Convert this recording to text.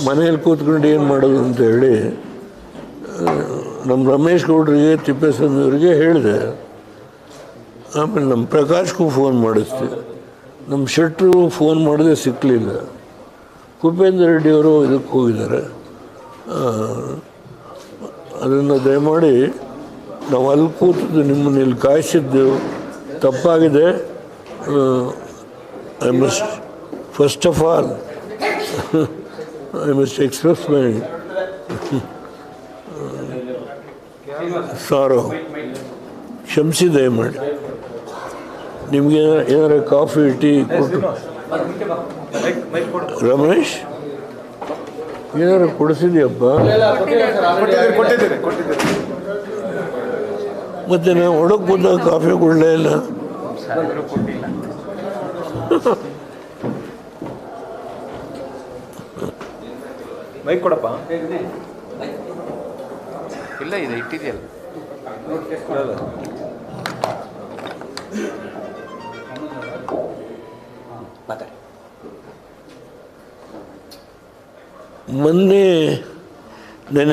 ಮನೇಲಿ ಕೂತ್ಕೊಂಡು ಏನು ಮಾಡೋದು ಅಂತೇಳಿ ನಮ್ಮ ರಮೇಶ್ ಗೌಡ್ರಿಗೆ ತಿಪ್ಪೇಸ್ವಾಮಿಯವರಿಗೆ ಹೇಳಿದೆ. ಆಮೇಲೆ ನಮ್ಮ ಪ್ರಕಾಶ್ಗೂ ಫೋನ್ ಮಾಡಿಸ್ದೆ. ನಮ್ಮ ಶೆಟ್ಟರು ಫೋನ್ ಮಾಡಿದೆ, ಸಿಕ್ಕಲಿಲ್ಲ. ಭೂಪೇಂದ್ರ ರೆಡ್ಡಿಯವರು ಇದಕ್ಕೆ ಹೋಗಿದ್ದಾರೆ. ಅದನ್ನು ದಯಮಾಡಿ ನಾವು ಅಲ್ಲಿ ಕೂತಿದ್ದು ನಿಮ್ಮನ್ನು ಇಲ್ಲಿ ಕಾಯಿಸಿದ್ದು ತಪ್ಪಾಗಿದೆ. I must first of all I must express my sorrow. ಕ್ಷಮಿಸಿ ದಯಮಾಡಿ. ನಿಮಗೆ ಏನಾರ ಕಾಫಿ ಟೀ ಕೊಟ್ಟು ರಮೇಶ್ ಏನಾರು ಕೊಡಿಸಿದ್ಯಪ್ಪ? ಮತ್ತೆ ನಾವು ಒಳಗೆ ಬಂದಾಗ ಕಾಫಿ ಕೊಡಲೇ ಇಲ್ಲ. ಮೈಕ್ ಕೊಡಪ್ಪ. ಇಲ್ಲ, ಇದು ಇಟ್ಟಿದೆಯಲ್ಲ. ಮೊನ್ನೆ